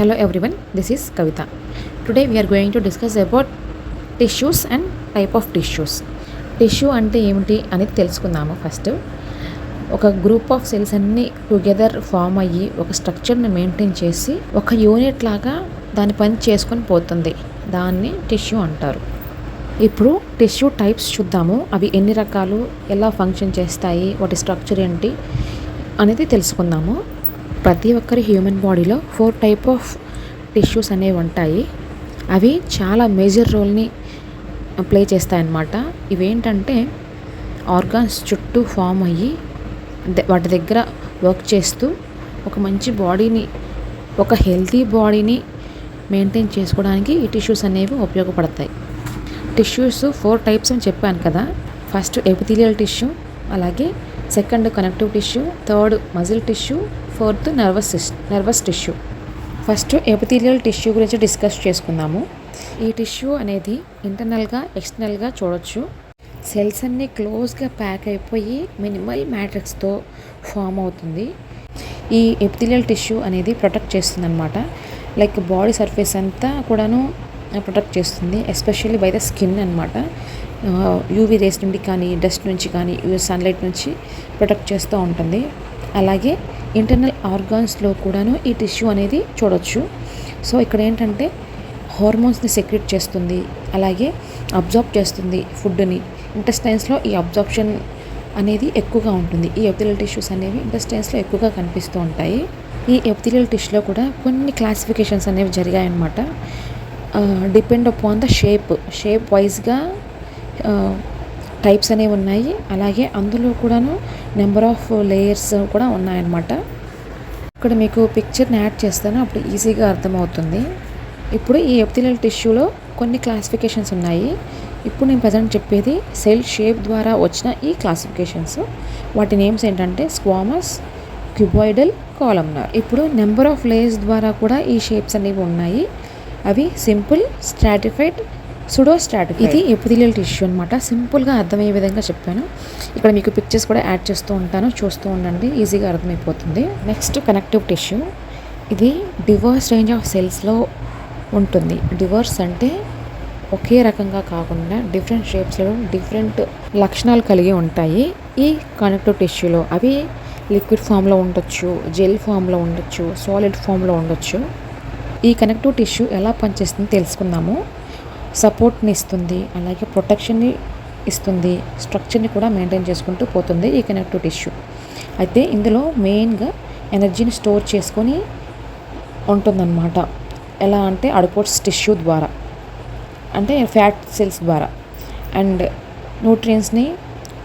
Hello everyone, this is Kavita. Today we are going to discuss about tissues and type of tissues. Tissue అంటే ఏమిటి అనేది తెలుసుకుందాము. First ఒక group of cells అన్నీ together form అయ్యి ఒక స్ట్రక్చర్ని మెయింటైన్ చేసి ఒక యూనిట్ లాగా దాని పని చేసుకొని పోతుంది. దాన్ని టిష్యూ అంటారు. ఇప్పుడు టిష్యూ టైప్స్ చూద్దాము. అవి ఎన్ని రకాలు, ఎలా ఫంక్షన్ చేస్తాయి, వాటి స్ట్రక్చర్ ఏంటి అనేది తెలుసుకుందాము. ప్రతి ఒక్కరి హ్యూమన్ బాడీలో 4 టైప్ ఆఫ్ టిష్యూస్ అనేవి ఉంటాయి. అవి చాలా మేజర్ రోల్ని ప్లే చేస్తాయన్నమాట. ఇవేంటంటే ఆర్గాన్స్ చుట్టూ ఫామ్ అయ్యి వాటి దగ్గర వర్క్ చేస్తూ ఒక మంచి బాడీని, ఒక హెల్తీ బాడీని మెయింటైన్ చేసుకోవడానికి ఈ టిష్యూస్ అనేవి ఉపయోగపడతాయి. టిష్యూస్ 4 టైప్స్ అని చెప్పాను కదా. ఫస్ట్ ఎపిథీలియల్ టిష్యూ, అలాగే second connective tissue, third muscle tissue, fourth nervous tissue. First epithelial tissue గురించి డిస్కస్ చేసుకుందాము. ఈ టిష్యూ అనేది ఇంటర్నల్గా, ఎక్స్టర్నల్గా చూడొచ్చు. సెల్స్ అన్నీ క్లోజ్గా ప్యాక్ అయిపోయి మినిమల్ మ్యాట్రిక్స్తో ఫామ్ అవుతుంది. ఈ ఎపిథీలియల్ టిష్యూ అనేది ప్రొటెక్ట్ చేస్తుంది అనమాట. లైక్ బాడీ సర్ఫేస్ అంతా కూడాను ప్రొటెక్ట్ చేస్తుంది, ఎస్పెషల్లీ బై ద స్కిన్ అనమాట. యూవీ రేస్ నుండి కానీ, డస్ట్ నుంచి కానీ, సన్లైట్ నుంచి ప్రొటెక్ట్ చేస్తూ ఉంటుంది. అలాగే ఇంటర్నల్ ఆర్గాన్స్లో కూడాను ఈ టిష్యూ అనేది చూడొచ్చు. సో ఇక్కడ ఏంటంటే హార్మోన్స్ని సెక్రెట్ చేస్తుంది, అలాగే అబ్జార్బ్ చేస్తుంది ఫుడ్ని. ఇంటెస్టైన్స్లో ఈ అబ్జార్ప్షన్ అనేది ఎక్కువగా ఉంటుంది. ఈ ఎపిథీలియల్ టిష్యూస్ అనేవి ఇంటెస్టైన్స్లో ఎక్కువగా కనిపిస్తూ ఉంటాయి. ఈ ఎపిథీలియల్ టిష్యూలో కూడా కొన్ని క్లాసిఫికేషన్స్ అనేవి జరిగాయన్నమాట. డిపెండ్ అపాన్ ద షేప్ వైజ్గా టైప్స్ అనేవి ఉన్నాయి. అలాగే అందులో కూడాను నెంబర్ ఆఫ్ లేయర్స్ కూడా ఉన్నాయన్నమాట. ఇక్కడ మీకు పిక్చర్ని యాడ్ చేస్తాను, అప్పుడు ఈజీగా అర్థమవుతుంది. ఇప్పుడు ఈ ఎపిథీలియల్ టిష్యూలో కొన్ని క్లాసిఫికేషన్స్ ఉన్నాయి. ఇప్పుడు నేను ప్రజెంట్ చెప్పేది సెల్ షేప్ ద్వారా వచ్చిన ఈ క్లాసిఫికేషన్స్. వాటి నేమ్స్ ఏంటంటే స్క్వామస్, క్యూబాయిడల్, కాలమ్నార్. ఇప్పుడు నెంబర్ ఆఫ్ లేయర్స్ ద్వారా కూడా ఈ షేప్స్ అనేవి ఉన్నాయి. అవి సింపుల్, స్ట్రాటిఫైడ్, సుడోస్ట్రాటిఫైడ్. ఇది ఎపిథీలియల్ టిష్యూ అనమాట. సింపుల్గా అర్థమయ్యే విధంగా చెప్పాను. ఇక్కడ మీకు పిక్చర్స్ కూడా యాడ్ చేస్తూ ఉంటాను, చూస్తూ ఉండండి, ఈజీగా అర్థమైపోతుంది. Next connective tissue. ఇది డివర్స్ రేంజ్ ఆఫ్ సెల్స్లో ఉంటుంది. డివర్స్ అంటే ఒకే రకంగా కాకుండా డిఫరెంట్ షేప్స్లో డిఫరెంట్ లక్షణాలు కలిగి ఉంటాయి ఈ కనెక్టివ్ టిష్యూలో. అవి లిక్విడ్ ఫామ్లో ఉండొచ్చు, జెల్ ఫామ్లో ఉండొచ్చు, సాలిడ్ ఫామ్లో ఉండొచ్చు. ఈ కనెక్టివ్ టిష్యూ ఎలా పనిచేస్తుందో తెలుసుకుందాము. సపోర్ట్ని ఇస్తుంది, అలాగే ప్రొటెక్షన్ని ఇస్తుంది, స్ట్రక్చర్ని కూడా మెయింటైన్ చేసుకుంటూ పోతుంది ఈ కనెక్టివ్ టిష్యూ. అయితే ఇందులో మెయిన్గా ఎనర్జీని స్టోర్ చేసుకొని ఉంటుందన్నమాట. ఎలా అంటే అడిపోస్ టిష్యూ ద్వారా, అంటే ఫ్యాట్ సెల్స్ ద్వారా, అండ్ న్యూట్రియంట్స్ని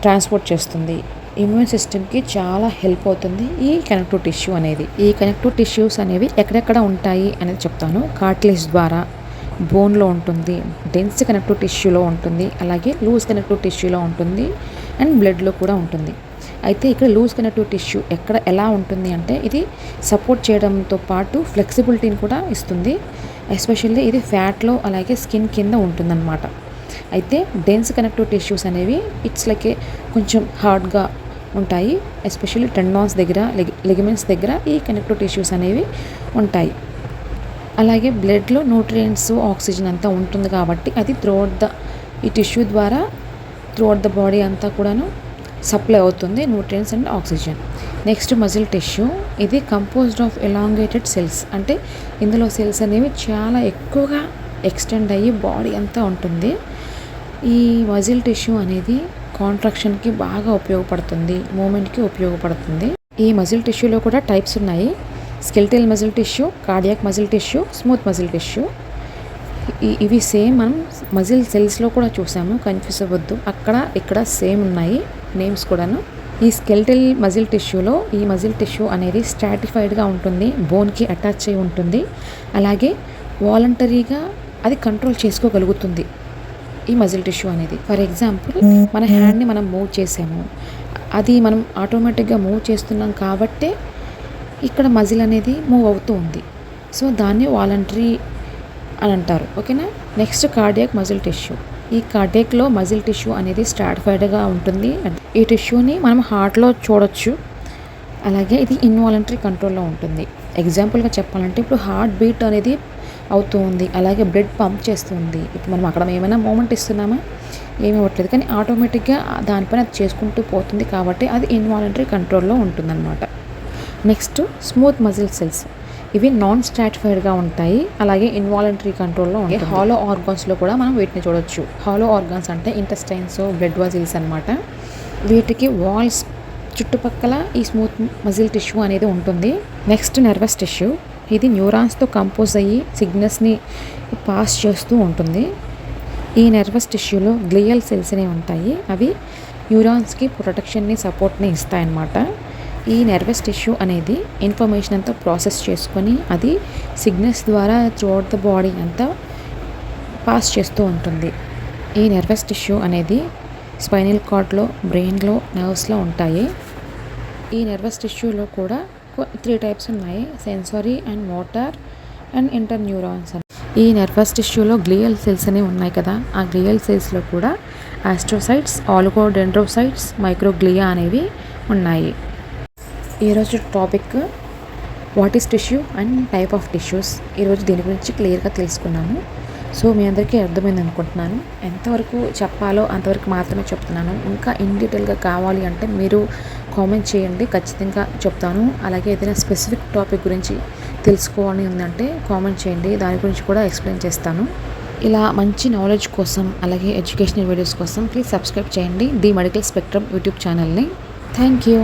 ట్రాన్స్పోర్ట్ చేస్తుంది. ఇమ్యూన్ సిస్టమ్కి చాలా హెల్ప్ అవుతుంది ఈ కనెక్టివ్ టిష్యూ అనేది. ఈ కనెక్టివ్ టిష్యూస్ అనేవి ఎక్కడెక్కడ ఉంటాయి అనేది చెప్తాను. కార్టిలేజ్ ద్వారా బోన్లో ఉంటుంది, డెన్స్ కనెక్టివ్ టిష్యూలో ఉంటుంది, అలాగే లూజ్ కనెక్టివ్ టిష్యూలో ఉంటుంది, అండ్ బ్లడ్లో కూడా ఉంటుంది. అయితే ఇక్కడ లూజ్ కనెక్టివ్ టిష్యూ ఎలా ఉంటుంది అంటే ఇది సపోర్ట్ చేయడంతో పాటు ఫ్లెక్సిబిలిటీని కూడా ఇస్తుంది. ఎస్పెషల్లీ ఇది ఫ్యాట్లో అలాగే స్కిన్ కింద ఉంటుందన్నమాట. అయితే డెన్స్ కనెక్టివ్ టిష్యూస్ అనేవి ఇట్స్ లైక్ కొంచెం హార్డ్గా ఉంటాయి. ఎస్పెషల్లీ టెండాన్స్ దగ్గర, లిగమెంట్స్ దగ్గర ఈ కనెక్టివ్ టిష్యూస్ అనేవి ఉంటాయి. అలాగే బ్లడ్లో న్యూట్రియంట్స్, ఆక్సిజన్ అంతా ఉంటుంది కాబట్టి అది ఈ టిష్యూ ద్వారా త్రూఅవుట్ ద బాడీ అంతా కూడాను సప్లై అవుతుంది nutrients and oxygen. Next muscle tissue. ఇది కంపోజ్డ్ ఆఫ్ ఎలాంగేటెడ్ సెల్స్. అంటే ఇందులో సెల్స్ అనేవి చాలా ఎక్కువగా ఎక్స్టెండ్ అయ్యి బాడీ అంతా ఉంటుంది. ఈ మజిల్ టిష్యూ అనేది కాంట్రాక్షన్కి బాగా ఉపయోగపడుతుంది, మూమెంట్కి ఉపయోగపడుతుంది. ఈ మజిల్ టిష్యూలో కూడా టైప్స్ ఉన్నాయి. Skeletal muscle tissue, cardiac muscle tissue, smooth muscle tissue. ఇవి సేమ్ మనం మజిల్ సెల్స్లో కూడా చూసాము, కన్ఫ్యూజ్ అవ్వద్దు. అక్కడ ఇక్కడ సేమ్ ఉన్నాయి నేమ్స్ కూడాను. ఈ స్కెలిటల్ మజిల్ టిష్యూలో ఈ మజిల్ టిష్యూ అనేది స్ట్రాటిఫైడ్గా ఉంటుంది, బోన్కి అటాచ్ అయి ఉంటుంది. అలాగే వాలంటరీగా అది కంట్రోల్ చేసుకోగలుగుతుంది ఈ మజిల్ టిష్యూ అనేది. ఫర్ ఎగ్జాంపుల్, మన హ్యాండ్ని మనం మూవ్ చేసాము, అది మనం ఆటోమేటిక్గా మూవ్ చేస్తున్నాం కాబట్టే ఇక్కడ మజిల్ అనేది మూవ్ అవుతూ ఉంది. సో దాన్ని వాలంటరీ అని అంటారు. ఓకేనా. Next cardiac muscle tissue. ఈ కార్డియాక్లో మజిల్ టిష్యూ అనేది స్ట్రాటిఫైడ్గా ఉంటుంది. ఈ టిష్యూని మనం హార్ట్లో చూడొచ్చు. అలాగే ఇది ఇన్వాలంటరీ కంట్రోల్‌లో ఉంటుంది. ఎగ్జాంపుల్‌గా చెప్పాలంటే ఇప్పుడు హార్ట్ బీట్ అనేది అవుతూ ఉంది. అలాగే బ్లడ్ పంప్ చేస్తుంది. ఇప్పుడు మనం అక్కడ ఏమైనా మూవ్‌మెంట్ ఇస్తున్నామా? ఏమి ఇవ్వట్లేదు. కానీ ఆటోమేటిక్‌గా దాని పని అది చేసుకుంటూ పోతుంది కాబట్టి అది ఇన్వాలంటరీ కంట్రోల్‌లో ఉంటుందన్నమాట. Next smooth muscle cells. ఇవి నాన్ స్ట్రాటిఫైడ్‌గా ఉంటాయి. అలాగే ఇన్వాలంటరీ కంట్రోల్‌లో ఉంటాయి. హాలో ఆర్గాన్స్‌లో కూడా మనం వీటిని చూడొచ్చు. హాలో ఆర్గాన్స్ అంటే ఇంటెస్టైన్స్, బ్లడ్ వెసల్స్ అన్నమాట. వీటికి వాల్స్ చుట్టుపక్కల ఈ స్మూత్ మజిల్ టిష్యూ అనేది ఉంటుంది. Next nervous tissue. ఇది న్యూరాన్స్తో కంపోజ్ అయ్యి సిగ్నల్స్ని పాస్ చేస్తూ ఉంటుంది. ఈ నర్వస్ టిష్యూలో గ్లియల్ సెల్స్ అనేవి ఉంటాయి. అవి న్యూరాన్స్కి ప్రొటెక్షన్ని, సపోర్ట్ని ఇస్తాయన్నమాట. ఈ నర్వస్ టిష్యూ అనేది ఇన్ఫర్మేషన్ అంతా ప్రాసెస్ చేసుకొని అది సిగ్నల్స్ ద్వారా త్రూఅవుట్ ద బాడీ అంతా పాస్ చేస్తూ ఉంటుంది. ఈ నర్వస్ టిష్యూ అనేది స్పైనల్ కార్డ్లో, బ్రెయిన్లో, నర్వ్స్లో ఉంటాయి. ఈ నర్వస్ టిష్యూలో కూడా 3 టైప్స్ ఉన్నాయి. Sensory and motor and inter neurons. ఈ నర్వస్ టిష్యూలో గ్లియల్ సెల్స్ అనేవి ఉన్నాయి కదా, ఆ గ్లియల్ సెల్స్లో కూడా ఆస్ట్రోసైట్స్, ఆలిగోడెండ్రోసైట్స్, మైక్రోగ్లియా అనేవి ఉన్నాయి. ఈరోజు topic what is tissue and type of tissues. ఈరోజు దీని గురించి క్లియర్గా తెలుసుకున్నాము. సో మీ అందరికీ అర్థమైంది అనుకుంటున్నాను. ఎంతవరకు చెప్పాలో అంతవరకు మాత్రమే చెప్తున్నాను. ఇంకా ఇన్ డీటెయిల్గా కావాలి అంటే మీరు కామెంట్ చేయండి, ఖచ్చితంగా చెప్తాను. అలాగే ఏదైనా స్పెసిఫిక్ టాపిక్ గురించి తెలుసుకోవాలని ఉందంటే కామెంట్ చేయండి, దాని గురించి కూడా ఎక్స్ప్లెయిన్ చేస్తాను. ఇలా మంచి నాలెడ్జ్ కోసం అలాగే ఎడ్యుకేషనల్ వీడియోస్ కోసం ప్లీజ్ సబ్స్క్రైబ్ చేయండి ది మెడికల్ స్పెక్ట్రమ్ యూట్యూబ్ ఛానల్ని. Thank you.